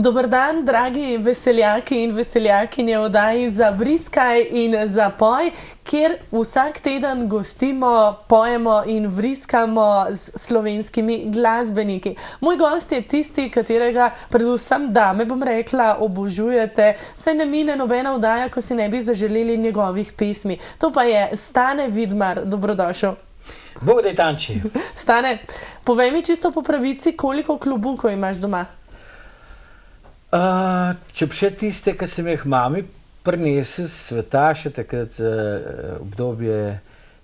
Dober dan, dragi veseljaki in veseljakinje oddaji Za vriskaj in zapoj, kjer vsak teden gostimo, pojemo in vriskamo s slovenskimi glasbeniki. Moj gost je tisti, katerega predvsem dame, bom rekla, obožujete, saj ne mine nobena oddaja, ko si ne bi zaželeli njegovih pesmi. To pa je Stane Vidmar. Dobrodošel. Bog daj Tanči. Stane, povej mi čisto po pravici, koliko klobukov imaš doma? Če še tiste, ki sem jih mami prinesel s sveta, še takrat obdobje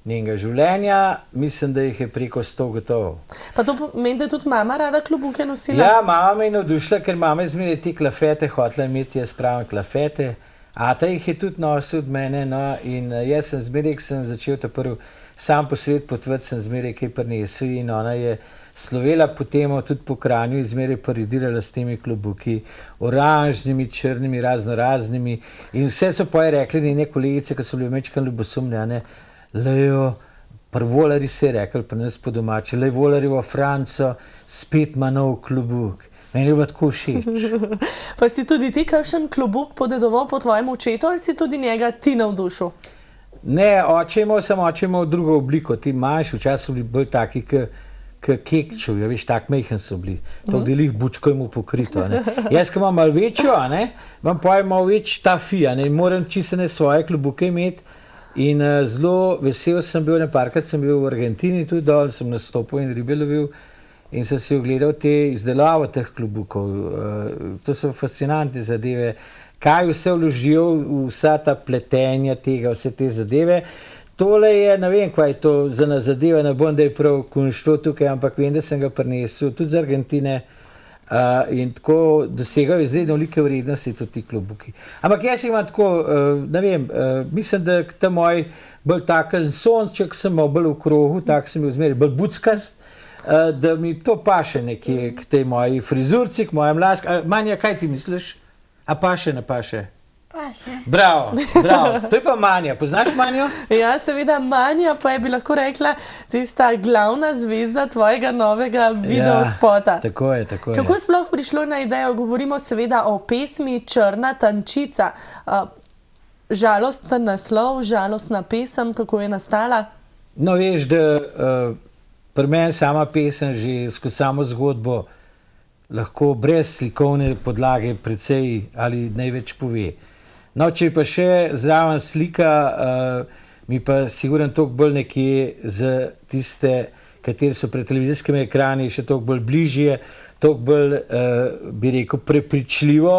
njenega življenja, mislim, da jih je preko 100 gotovo. Pa to pomeni, da je tudi mama rada klobuke nosila? Ja, mama me je navdušila, ker mama je zmeraj te klafete hotela imeti, jaz pravim klafete. Ata jih je tudi nosil od mene, no, in jaz sem zmeraj, ko sem začel ta prvi sam po svet potvati, sem zmeraj kaj prinesel in ona je slovela po temo, tudi po Kranju, in zmeraj paridirala s temi klobuki, oranžnimi, črnimi, raznoraznimi. In vse so poje rekli njene kolegice, ki so bili mečkan ljubosumljane, lejo, prvolari se je rekel, pri nas po domače, lej volarjevo Franco, spet ima nov klobuk. Meni je bilo tako všeč. Pa si tudi ti kakšen klobuk podedoval po tvojem očetu ali si tudi njega ti navdušil? Ne, oče imel drugo obliko, ti manjši, včasih so bili bolj taki, kekčev, ja, veš, tak mejhen so bili. To delih bučko jim pokrito. Jaz, ki imam malo večjo, imam pojem malo več ta fija, in moram čistene svoje klobuke imeti. In zelo vesel sem bil, parkrat sem bil v Argentini tudi dol, sem nastopil in ribe lovil in sem si ogledal te izdelavo teh klobukov. To so fascinantne zadeve. Kaj vse vložijo, vsa ta pletenja tega, vse te zadeve. Tole je, ne vem, kaj je to za nas zadeva, ne bom, da je prav kunštvo tukaj, ampak vem, da sem ga prinesel tudi z Argentine in tako dosegajo izredno velike vrednosti tudi ti klobuki. Ampak jaz imam tako, ne vem, mislim, da ta moj bolj taken sonček sem imel bolj v krogu, tak sem bil zmeraj bolj buckast, da mi to paše nekje k tej moji frizurci, k mojem lasku. Manja, kaj ti misliš? A paše, ne paše? Paše. Bravo, bravo. To je pa Manja. Poznaš Manjo? Ja, seveda Manja, pa je bi lahko rekla tista glavna zvezda tvojega novega videospota. Ja, tako je. Kako je sploh prišlo na idejo? Govorimo seveda o pesmi Črna tančica. Žalosten naslov, žalostna pesem, kako je nastala? No, veš, da pri meni sama pesem že skozi samo zgodbo lahko brez slikovne podlage precej ali največ pove. No, če pa še zraven slika, mi pa sigurno toliko bolj nekje za tiste, kateri so pred televizijskimi ekrani, še toliko bolj bližje, toliko bolj, bi rekel, prepričljivo,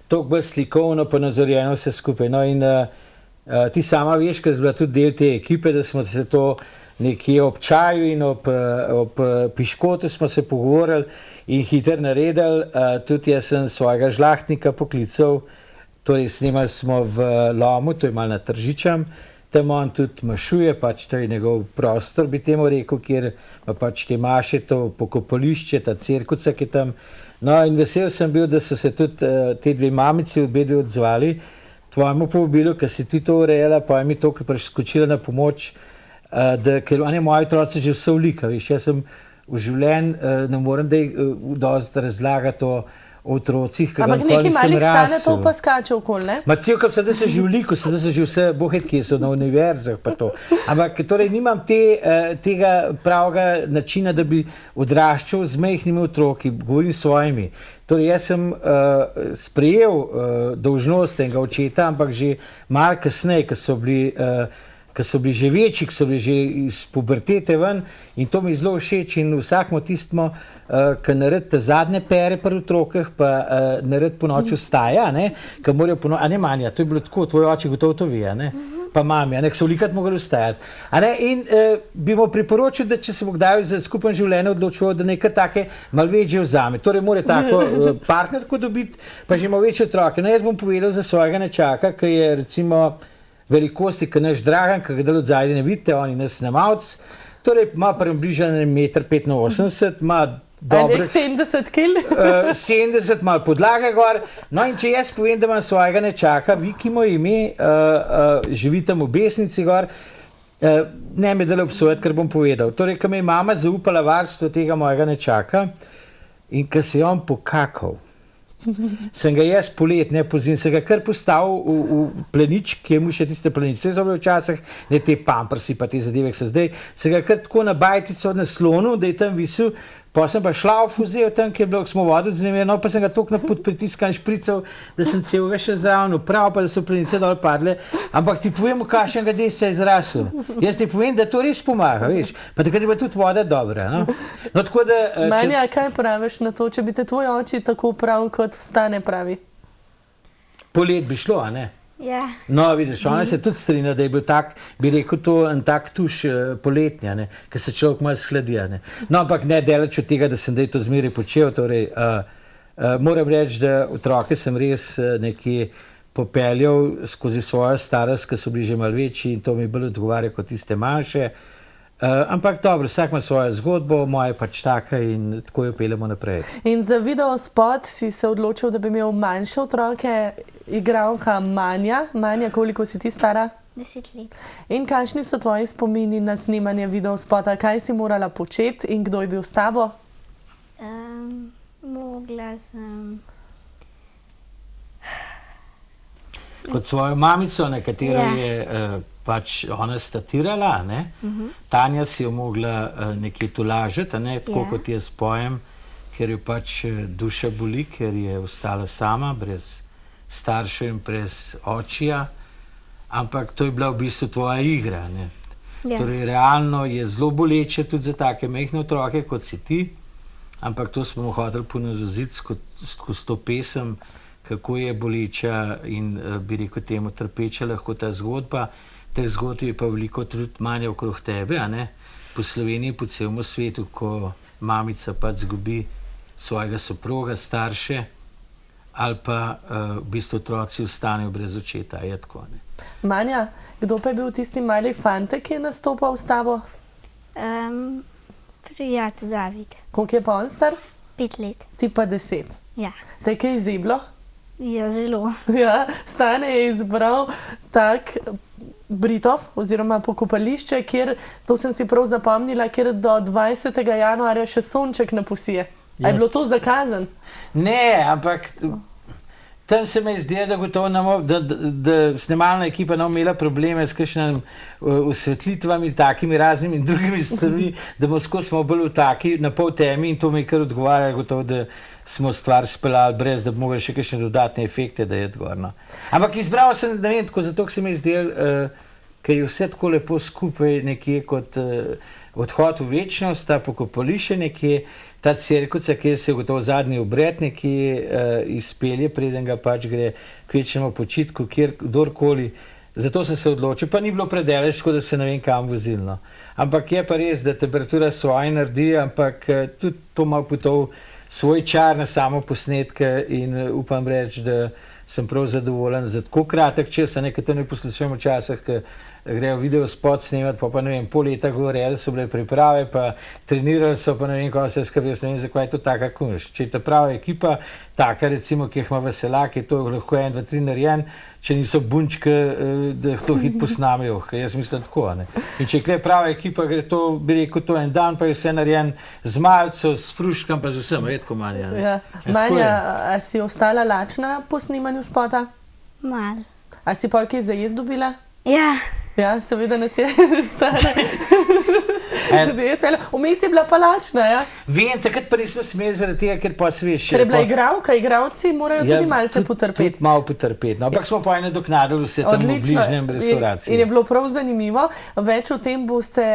toliko bolj slikovno pa nazorjeno vse skupaj. No, in ti sama veš, ker si bila tudi del te ekipe, da smo se to nekje ob čaju in ob piškotu smo se pogovorili in hitro naredili. Tudi jaz sem svojega žlahtnika poklical, torej snemali smo v Lomu, to je malo na Tržičem, tam on tudi mašuje, pač to je njegov prostor, bi temu rekel, kjer pač te maše, to pokopališče, ta cerkuca, ki je tam. No, in vesel sem bil, da so se tudi te dve mamici obedve odzvali tvojemu povabilu, ker si ti to urejala, pa je mi to, ki priskočila na pomoč, ker moji otroci že vse vlika, veš, jaz sem v življenju, ne morem da dosti razlagati o otrocih, ki ga nikoli nisem rasel. Ampak nekaj malih Stane to pa skače okoli, ne? Ma cel, kaj sedaj so že vliko, sedaj so že vse bohet, ki so na univerzah pa to. Ampak torej nimam tega pravega načina, da bi odraščal z majhnimi otroki, govorim s svojimi. Torej jaz sem sprejel dolžnost enega očeta, ampak že malo kasneje, ko so bili že večji, ko so bili že iz pubertete ven, in to mi je zelo všeč in vsakmo tistmo, ki naredi zadnje pere pri otrokih, pa naredi po noči vstaja, ki morajo po noči, a ne Manja, to je bilo tako, tvoj oče gotovo to ve, pa mami, ki so velikrat mogli vstajati. In bi mu priporočil, da če se bo kdaj za skupno življenje odločil, da nekaj take malo več že vzame. Torej mora tako partnerko dobiti, pa že ima večje otroke. No, jaz bom povedal za svojega nečaka, ki je recimo velikosti, ki naš Dragan, ki ga dal od zadaj ne vidite, on je nas snemalc, torej ima približno 1,85 m, ima dobrih 70 kg. 70, malo podlaga gor. No, in če jaz povem, da imam svojega nečaka, Viki mu ime, živi tam v Besnici gor, ne me dali obsojati, ker bom povedal. Torej, ko mi je mama zaupala varstvo tega mojega nečaka in ko se je on pokakal, Sem ga jaz polet, ne pozim, sem ga kar postavil v plenič, ki je mu še tiste pleniče. Vse so bile včasih, ne te pampersi pa te zadeve, ki so zdaj. Sem ga kar tako na bajtico naslonil, da je tam visel. Pa sem pa šlauf vzel tam, kjer smo vodili z njim, no pa sem ga toliko pod pritiskom šprical, da sem celega še zraven uprav, pa da so plenice dol padle. Ampak ti povem, v kakšnega desca je zrasel. Jaz ti povem, da to res pomaga, veš. Pa takrat je pa tudi voda dobra, no. No, tako da... Manja, kaj praviš na to, če bi te tvoj oči tako prav, kot Stane pravi? Polet bi šlo, a ne? Ja. No, vidiš, ona se tudi strinja, da je bil tak, bi rekel to, en tak tuš poletnja, ne, ker se človek malo shladija, ne. No, ampak ne daleč od tega, da sem da to zmeraj počel, torej, moram reči, da otroke sem res nekje popeljal skozi svojo starost, ki so bili že malo večji in to mi bolj odgovarja kot tiste manjše. Ampak dobro, vsak ima svojo zgodbo, moja je pač taka in tako jo peljemo naprej. In za videospot si se odločil, da bi imel manjše otroke, igralka Manja. Manja, koliko si ti stara? 10 let. In kakšni so tvoji spomini na snemanje videospota? Kaj si morala početi in kdo je bil s tabo? Mogla sem... Kot svojo mamico, na katero je pač ona statirala, ne? Tanja si jo mogla nekje tolažiti, ne? Tako kot jaz pojem, ker jo pač duša boli, ker je ostala sama, brez staršev in brez očija, ampak to je bila v bistvu tvoja igra, ne? Torej, realno je zelo boleče tudi za take majhne otroke, kot si ti, ampak to smo hoteli ponazoriti skozi to pesem, kako je boleča in bi rekel temu trpeča lahko ta zgodba. Teh zgodb je pa veliko tudi Manja okrog tebe, a ne? Po Sloveniji, po celem svetu, ko mamica pač zgubi svojega soproga, starše, ali pa v bistvu otroci ostanejo brez očeta, je tako, ne? Manja, kdo pa je bil tisti mali fantek, ki je nastopal s tabo? Prijatelj David. Koliko je pa on star? 5 let. Ti pa 10. Ja. Te je kaj zeblo? Ja, zelo. Ja, Stane je izbral tak Britov oziroma pokopališče, kjer, to sem si prav zapomnila, kjer do 20. januarja še sonček ne posije. A je bilo to zakazan? Ne, ampak tam se mi zdi, da gotovo da snemalna ekipa ne imela probleme s kakšnimi osvetlitvami, takimi raznimi in drugimi stvarmi, da smo bolj v taki, na pol temi in to mi je kar odgovarjalo, gotovo, da smo stvar speljali brez, da bi mogli še kakšne dodatne efekte, da je odgovorno. Ampak izbral sem, ne vem, tako zato, ker se mi je zdel, ker je vse tako lepo skupaj nekje kot odhod v večnost, ta pokopališče nekje, ta cerkvica, kjer se je gotovo zadnji obred nekje izpelje, preden ga pač gre k večnemu počitku, kdorkoli. Zato sem se odločil, pa ni bilo predaleč, tako da se ne vem kam vozilno. Ampak je pa res, da temperatura svoje naredi, ampak tudi to ima potov svoj čar na samo posnetke in upam reči, da sem prav zadovoljen za tako kratek čas, nekaj to ne poslušamo včasih, ker grejo video spot snemati, pa ne vem, pol leta govorili, so bile priprave, pa trenirali so, pa ne vem, kako se skrbi, jaz ne vem, zakaj je to taka kunš. Če je ta prava ekipa, taka recimo, ki jih ima Veselak, je to lahko 1, 2, 3 narejen, če niso bunčke, da to hit posnamejo, jaz mislim tako, ne. In če je tukaj prava ekipa, gre to, bi rekel, to en dan, pa je vse narejen z malco, s fruškam, pa z vsem, redko Manja. Ja. Manja, a si ostala lačna po snimanju spota? Mal. A si pa kaj za jez dobila? Ja. Ja, seveda nas je Stane. Vmes je bila pa lačna, ja? Vem, takrat pa nismo smeli zaradi tega, ker pa se veš. Ker je bila igralka, igralci morajo tudi malce potrpeti. Tudi malo potrpeti, no, ampak smo pa nadoknadili vse tam v bližnjem restauraciji. In je bilo prav zanimivo. Več o tem boste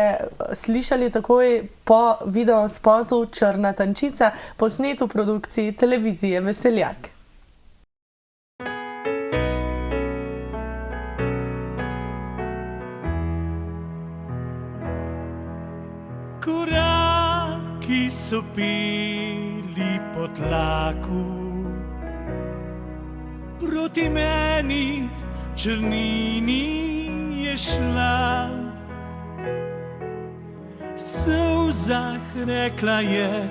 slišali takoj po videospotu Črna tančica, posnet v produkciji televizije Veseljak. Koraki so peli po tlaku, proti meni črnini je šla. V solzah rekla je,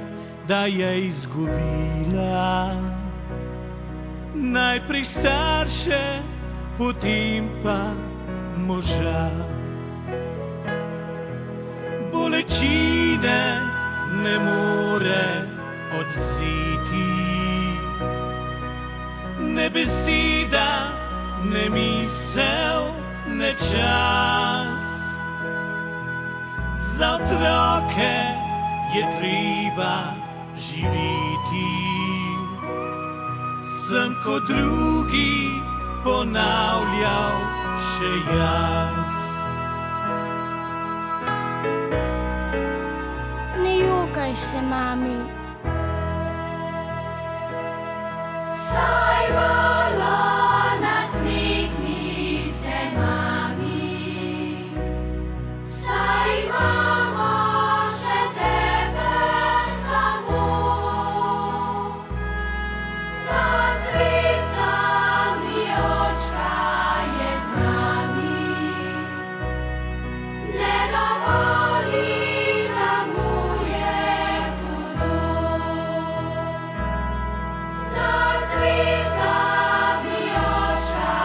da je izgubila najprej starše, potem pa moža. Bolečine ne more odzeti, ne beseda, ne misel, ne čas. Za otroke je treba živeti, sem kot drugi ponavljal še jaz. Ne jokaj se, mami. Saj malo nasmehni se, mami, saj imamo še tebe samo. Nad zvezdami očka je z nami, ne dovoli, da mu je hudo. Nad zvezdami očka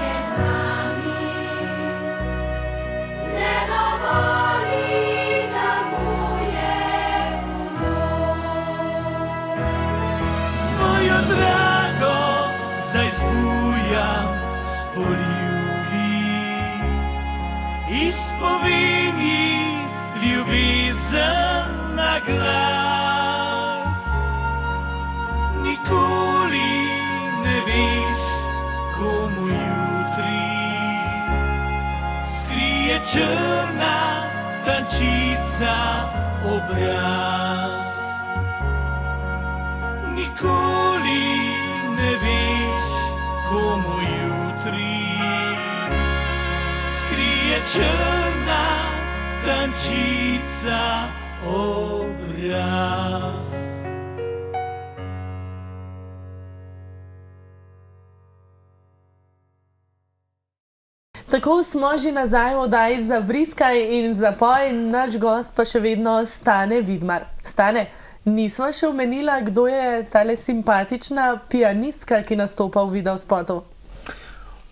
je z nami, ne dovoli, da mu je hudo. Svojo drago zdaj zbujam s poljubji, izpovem ji ljubezen na glas. Nikoli ne veš, komu jutri skrije črna tančica obraz. Nikoli ne veš, komu jutri skrije črna tančica obraz. Tako smo že nazaj v oddaji Zavriskaj in zapoj, naš gost pa še vedno Stane Vidmar. Stane, nisva še omenila, kdo je tale simpatična pianistka, ki nastopa v videospotu.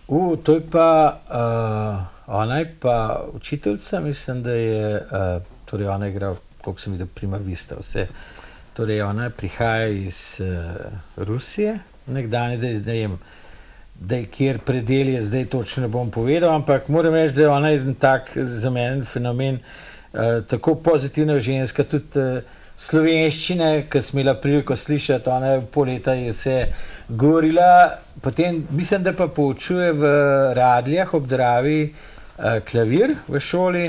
To je pa, ona je pa učiteljica, mislim, da je, torej ona igra, koliko sem videl, Prima Vista, vse. Torej ona prihaja iz Rusije, nekdanje, da je kjer predel je, zdaj točno ne bom povedal, ampak moram reči, da je ona en tak za mene fenomen, tako pozitivna ženska, tudi slovenščine, ki sem imela priliko slišati, ona je pol leta je vse govorila, potem mislim, da pa poučuje v Radljah ob Dravi klavir v šoli,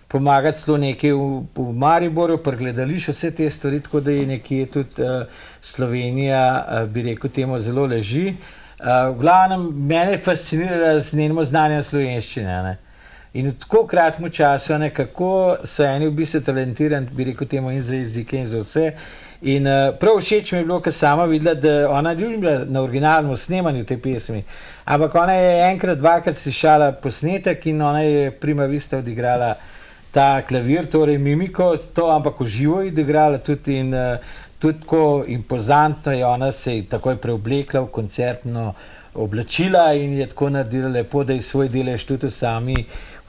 pomagati celo nekaj v Mariboru, pri gledališču, vse te stvari, tako da je nekje tudi Slovenija, bi rekel, temu zelo leži. V glavnem, mene je fascinirala z njenim znanjem slovenščine. Ne? In v tako kratkem času, kako so eni v bistvu talentirani, bi rekel temu, in za jezike in za vse. In prav všeč mi je bilo, ker sama videla, da ona ni bila na originalnem snemanju te pesmi, ampak ona je enkrat, dvakrat slišala posnetek in ona je Prima Vista odigrala ta klavir, torej mimiko, to, ampak v živo je odigrala tudi in tudi tako impozantno je ona se je takoj preoblekla v koncertno oblačila in je tako naredila lepo, da je svoj delež tudi v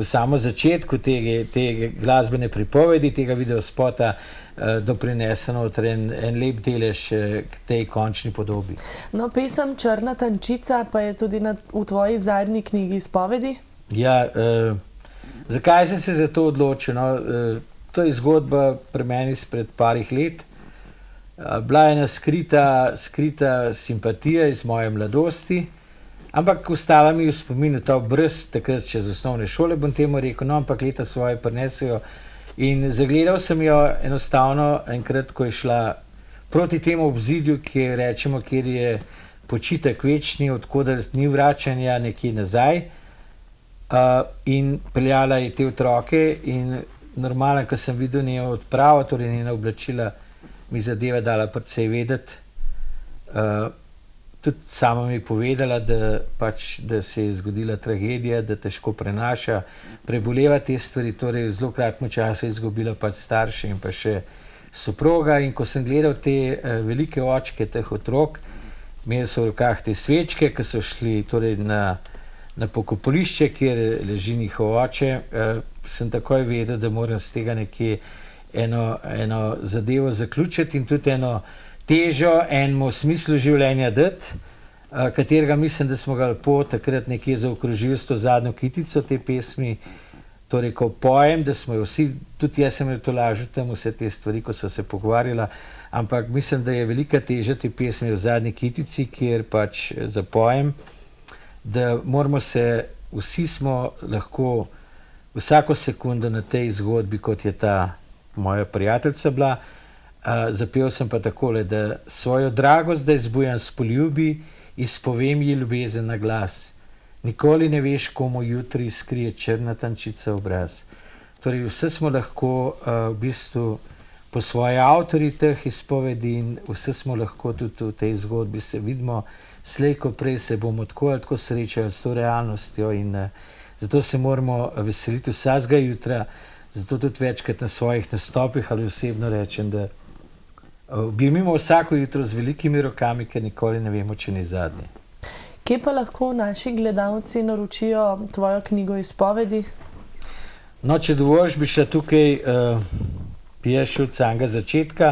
samo začetku te glasbene pripovedi, tega videospota doprinese noter en lep delež k tej končni podobi. No, pesem Črna tančica pa je tudi v tvoji zadnji knjigi izpovedi. Ja, zakaj sem se za to odločil? No, to je zgodba pri meni izpred parih let. Bila je ena skrita simpatija iz moje mladosti, ampak ostala mi je v spominu ta obraz, takrat čez osnovne šole, bom temu rekel, no, ampak leta svoje prinesejo. In zagledal sem jo enostavno enkrat, ko je šla proti temu obzidju, kjer je počitek večni, odkoder ni vračanja nekje nazaj, in peljala je te otroke in normalno, ko sem videl njeno odpravo, torej njena oblačila, mi zadeva dala precej vedeti. Tudi sama mi je povedala, da se je zgodila tragedija, da težko prenaša, preboleva te stvari, torej v zelo kratkem času je izgubila starše in pa še soproga. In ko sem gledal te velike očke teh otrok, imeli so v rokah te svečke, ki so šli torej na pokopališče, kjer leži njihov oče, sem takoj vedel, da moram z tega nekje eno zadevo zaključiti in tudi eno težo, enemu smislu življenja dati. katerega mislim, da smo ga lepo takrat nekje zaokrožili s to zadnjo kitico te pesmi. Torej, ko pojem, da smo jo vsi, tudi jaz sem jo tolažil tam vse te stvari, ko so se pogovarjala, ampak mislim, da je velika teža te pesmi v zadnji kitici, kjer pač zapojem, da moramo se, vsi smo lahko vsako sekundo na tej zgodbi, kot je ta moja prijateljica bila, zapel sem pa takole, da svojo dragost zdaj zbujam s poljubi, izpovem ji ljubezen na glas. Nikoli ne veš, komu jutri skrije črna tančica obraz. Torej, vse smo lahko v bistvu po svoji avtori teh izpovedi in vse smo lahko tudi v tej zgodbi se vidimo, slej ko prej se bomo tako ali tako srečali s to realnostjo in zato se moramo veseliti vsakega jutra, zato tudi večkrat na svojih nastopih ali osebno rečem, da objemimo vsako jutro z velikimi rokami, ker nikoli ne vemo, če ni zadnji. Kje pa lahko naši gledalci naročijo tvojo knjigo izpovedi? No, če dovoliš, bi šla tukaj, bi jaz šel od samega začetka.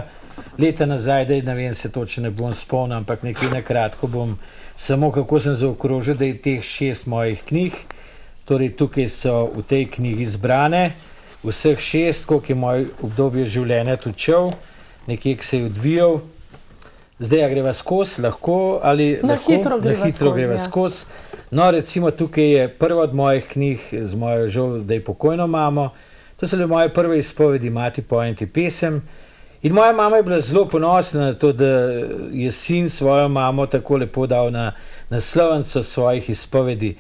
Leta nazaj, da ne vem, se točno ne bom spomnil, ampak nekaj na kratko bom samo, kako sem zaokrožil, da je teh 6 mojih knjig. Torej, tukaj so v tej knjigi zbrane vseh 6, koliko je moj obdobje življenja tudi šel, nekje se je odvijal. Zdaj, a greva skozi, lahko ali Na lahko? hitro greva skozi. No, recimo tukaj je prva od mojih knjig z mojo žal, da je pokojno mamo. To so bile moje prve izpovedi, Mati pojem ti pesem. In moja mama je bila zelo ponosna na to, da je sin svojo mamo tako lepo dal na naslovnico svojih izpovedi.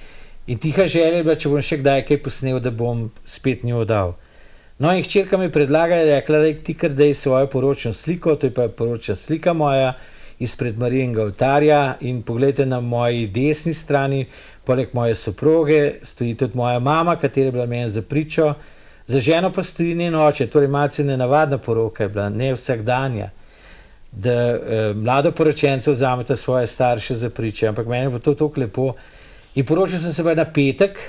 In tiha želja je bila, če bom še kdaj kaj posnel, da bom spet njo dal. No, in hčerka mi predlagala, rekla, da ti kar daj svojo poročno sliko, to je pa poročna slika moja izpred Marijinega oltarja in pogledajte na moji desni strani, poleg moje soproge, stoji tudi moja mama, katera je bila meni za pričo, za ženo pa stoji njen oče, torej malce nenavadna poroka je bila, ne vsakdanja, da mlado poročenca vzameta svoje starše za priče, ampak meni je bilo to toliko lepo. In poročil sem se pa na petek,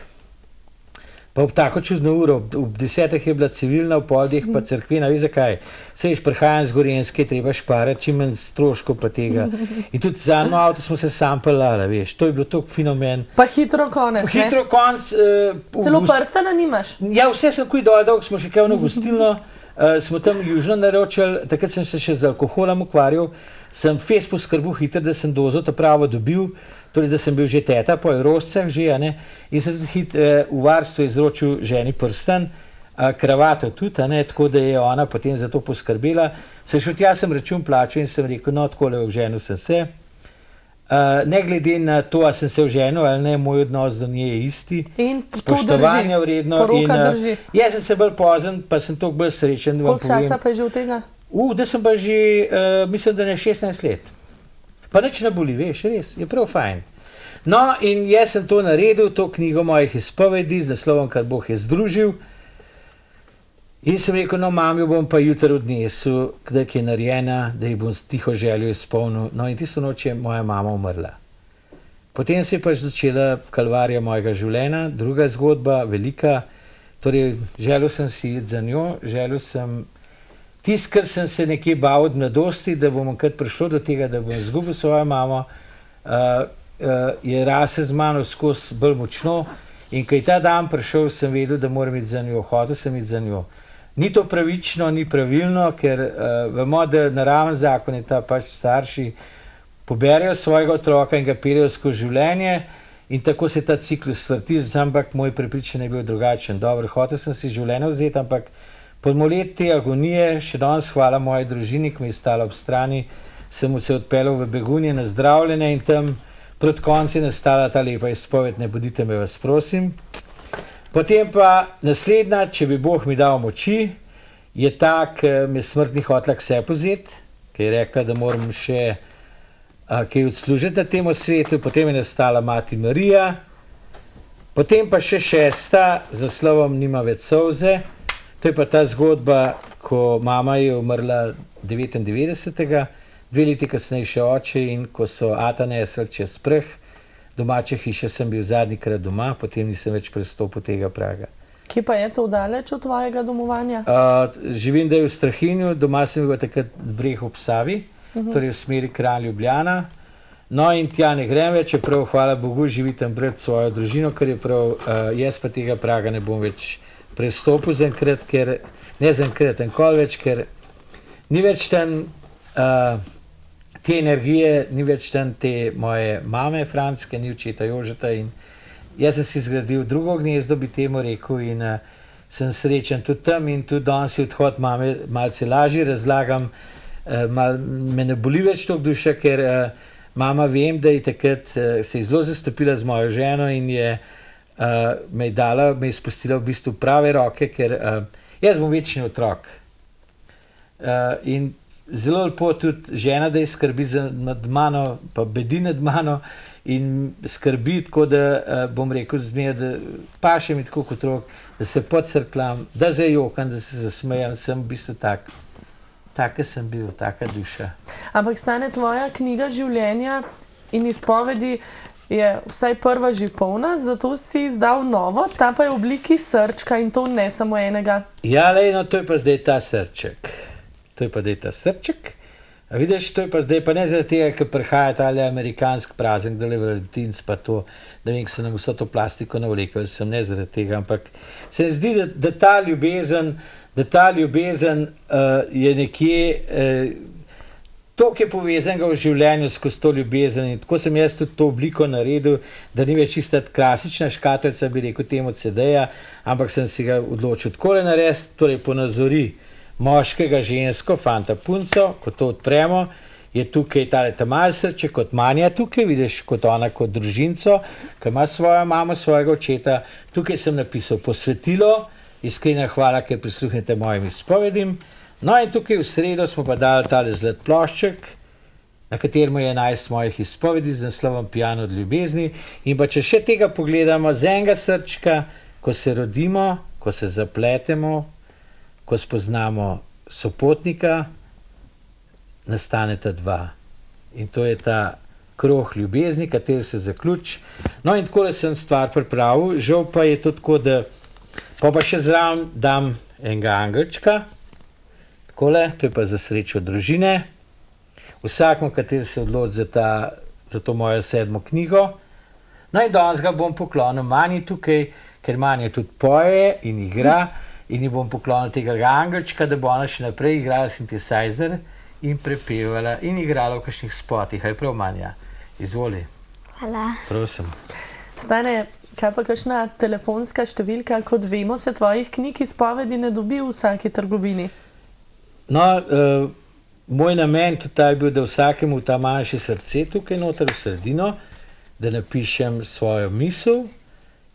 pa ob tako čudno uro, ob 10 je bila civilna, ob pol 2 pa cerkvena, veš zakaj? Saj veš, prihajam z Gorenjske, treba šparati, čim manj stroškov pa tega. In tudi za eno avto smo se sam pelali, veš, to je bilo toliko fenomen. Pa hitro konec, ne? Hitro konc. Celo prstana nimaš? Ja, vse sem kuj dol, dolgo smo še kaj v gostilno, smo tam južno naročali, takrat sem se še z alkoholom ukvarjal, sem fes poskrbel hitro, da sem dozo ta pravo dobil, torej da sem bil že teta po Euroscah že, a ne, in sem tudi v varstvu izročil ženi prstan, kravato tudi, a ne, tako da je ona potem za to poskrbela. Se šel tja, sem račun plačal in sem rekel, no, takole oženil sem se. Ne glede na to, a sem se oženil ali ne, moj odnos do nje je isti. In to spoštovanja drži. vredno. Poroka drži. Jaz sem se bolj pozen, pa sem toliko bolj srečen, da vam Koliko povem. časa pa je že od tega? Da sem pa že, mislim, da ne 16 let. Pa nič ne boli, veš, res, je prav fajn. No, in jaz sem to naredil, to knjigo mojih izpovedi z naslovom Kar Bog je združil. In sem rekel, no, mam jo bom pa jutri odnesel, kdaj je narejena, da ji bom tiho željo izpolnil. No, in tisto noč je moja mama umrla. Potem se je pač začela kalvarija mojega življenja, druga zgodba, velika. Torej, želel sem si iti za njo, želel sem tisto, kar sem se nekje bal od mladosti, da bom enkrat prišlo do tega, da bom izgubil svojo mamo, je rasel z mano skozi bolj močno. In ko je ta dan prišel, sem vedel, da moram iti za njo, hotel sem iti za njo. Ni to pravično, ni pravilno, ker vemo, da naraven zakon je ta, pač starši poberejo svojega otroka in ga peljejo skozi življenje in tako se ta ciklus vrti, ampak moj prepričanje je bil drugačen. Dobro, hotel sem si življenje vzeti, ampak po let te agonije, še danes hvala moji družini, ki mi je stala ob strani, sem se odpeljal v Begunje na zdravljenje in tam proti koncu je nastala ta lepa izpoved, ne bodite me, vas prosim. Potem pa naslednja, če bi Bog mi dal moči, je ta, ki me smrt ni hotela k sebi vzeti, ki je rekla, da moram še kaj odslužiti na temu svetu. Potem je nastala Mati Marija, potem pa še 6. z naslovom Nima več solze. To je pa ta zgodba, ko mama je umrla 99. 2 leti kasneje še oče in ko so ata nesli čez prh domače hiše, sem bil zadnjikrat doma, potem nisem več prestopil tega praga. Kje pa je to daleč od tvojega domovanja? Živim da je v Strahinju, doma sem bil takrat Breh ob Savi, torej v smeri Kranj Ljubljana. No in tja ne grem več, čeprav hvala Bogu živim tam pred svojo družino, ker je prav, jaz pa tega praga ne bom več prestopil zaenkrat, ker ne zaenkrat enkoli več, ker ni več tam te energije, ni več tam te moje mame Franske, ni očeta Jožeta in jaz sem si zgradil drugo gnezdo, bi temu rekel, in sem srečen tudi tam in tudi danes je odhod mame malce lažji, razlagam, me ne boli več toliko duša, ker mama vem, da je takrat se je zelo zastopila z mojo ženo in je me je spustila v bistvu prave roke, ker jaz bom večni otrok. In zelo lepo tudi žena, da je skrbi nad mano, pa bedi nad mano in skrbi, tako da bom rekel zmer, da paše mi tako kot otrok, da se podcrklam, da zajokam, da se zasmejam, sem v bistvu taka sem bil, taka duša. Ampak Stane, tvoja knjiga življenja in izpovedi je vsaj prva že polna, zato si izdal novo, ta pa je v obliki srčka in to ne samo enega. Ja, lej, no, to je pa zdaj ta srček. A vidiš, to je pa zdaj, pa ne zaradi tega, ker prihaja tale amerikanski praznik, da je Valentinc pa to, da vem, ko se nam vso to plastiko navlekali, sem ne zaradi tega, ampak se zdi, da ta ljubezen je nekje, toliko je povezanega v življenju skozi to ljubezen in tako sem jaz tudi to obliko naredil, da ni več čista klasična škatlica, bi rekel temu CD-ja, ampak sem si ga odločil takole narediti, torej ponazori moškega, žensko, fanta, punco, ko to odpremo, je tukaj tale mali srček, kot Manja tukaj, vidiš, kot ona, kot družinco, ki ima svojo mamo, svojega očeta. Tukaj sem napisal posvetilo, iskrena hvala, ker prisluhnete mojim izpovedim. No in tukaj v sredo smo pa dali tale zlat plošček, na katerem je 11 mojih izpovedi z naslovom Pijan od ljubezni. In pa če še tega pogledamo z enega srčka, ko se rodimo, ko se zapletemo, ko spoznamo sopotnika, nastaneta dva. In to je ta krog ljubezni, kateri se zaključi. No in takole sem stvar pripravil, žal pa je to tako, da pa še zraven dam enega angelčka, takole, to je pa za srečo družine. Vsakmu, kateri se odloči za to mojo 7. knjigo. No in danes ga bom poklonil Manji tukaj, ker Manja tudi poje in igra, in ji bom poklonil tega angelčka, da bo ona še naprej igrala synthesizer in prepevala in igrala v kakšnih spotih. Aj prav, Manja? Izvoli. Hvala. Prosim. Stane, kaj pa kakšna telefonska številka, kot vemo, se tvojih knjig izpovedi ne dobi v vsaki trgovini? No, moj namen tudi je bil, da vsakemu ta manjše srce tukaj noter v sredino, da napišem svojo misel,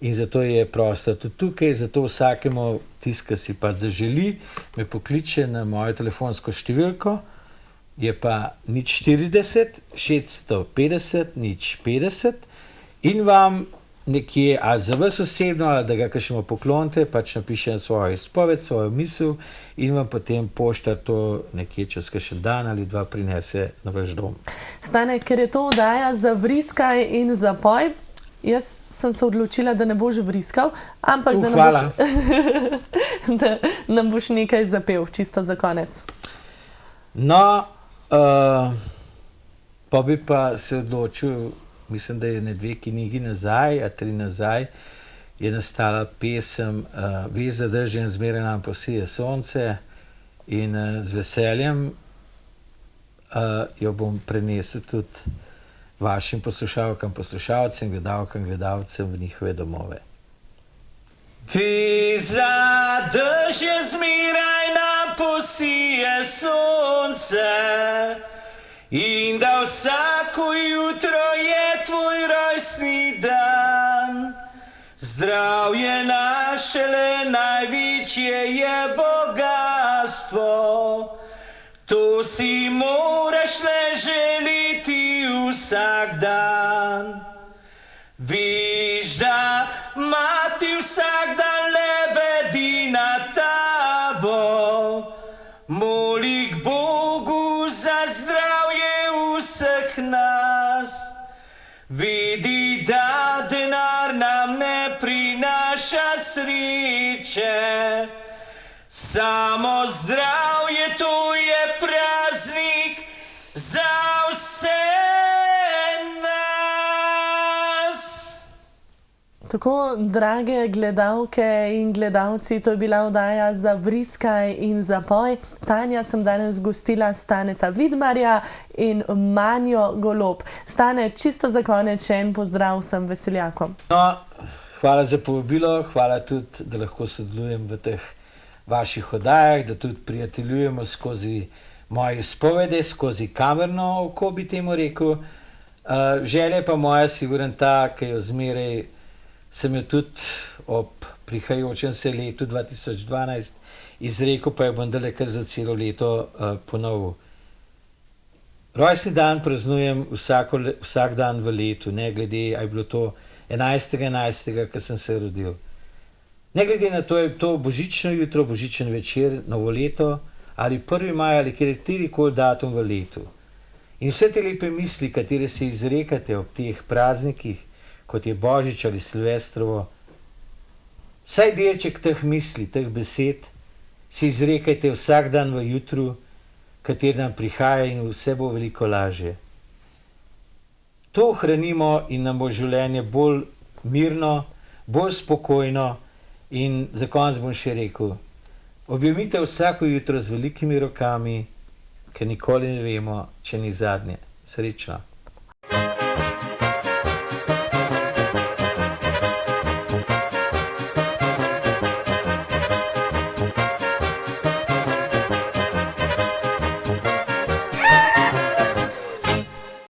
in zato je prostor tudi tukaj, zato vsakemu tisti, ki si pa zaželi, me pokliče na mojo telefonsko številko, je pa 040 650 050 in vam nekje, ali za vas osebno, ali da ga kakšnemu poklonite, pač napišem svojo izpoved, svojo misel in vam potem pošta to nekje čez kakšen dan ali dva prinese na vaš dom. Stane, ker je to oddaja za vriskaj in zapoj, jaz sem se odločila, da ne boš vriskal, ampak da nam boš nekaj zapel, čisto za konec. No, pa bi pa se odločil, mislim, da je ne 2 knjigi nazaj, a 3 nazaj, je nastala pesem Vez zadržen, zmeraj nam posije sonce in z veseljem jo bom prenesel tudi vašim poslušalkam, poslušalcem, gledalkam, gledalcem v njihove domove. Vez zadržen, zmeraj nam posije sonce in da vsako jutro je tvoj rojstni dan. Zdravje naše le največje je bogatstvo, to si moraš le želiti vsak dan. Veš, da mati vsak dan lebedi nad tabo, moli k Bogu za zdravje vseh nas. Vedi, da denar nam ne prinaša sreče, samo zdravje to je praznik za vse Tako, drage gledalke in gledalci, to je bila oddaja Zavriskaj in zapoj. Tanja sem danes gostila Staneta Vidmarja in Manjo Golob. Stane, čisto za konec še en pozdrav vsem veseljakom. No, hvala za povabilo, hvala tudi, da lahko sodelujem v teh vaših oddajah, da tudi prijateljujemo skozi moje izpovede, skozi kamerno oko, bi temu rekel. Želja pa moja sigurno ta, ki jo zmeraj sem jo tudi ob prihajajočem se letu 2012 izrekel, pa jo bom dale kar za celo leto ponovil. Rojstni dan praznujem vsak dan v letu, ne glede, a je bilo to 11.11., ko sem se rodil. Ne glede na to, je to božično jutro, božičen večer, novo leto, ali 1. maj, ali katerikoli datum v letu. In vse te lepe misli, katere se izrekate ob teh praznikih, kot je Božič ali Silvestrovo, vsaj delček teh misli, teh besed, si izrekajte vsak dan v jutru, kateri nam prihaja, in vse bo veliko lažje. To ohranimo in nam bo življenje bolj mirno, bolj spokojno, in za konec bom še rekel, objemite vsako jutro z velikimi rokami, ker nikoli ne vemo, če ni zadnje. Srečno!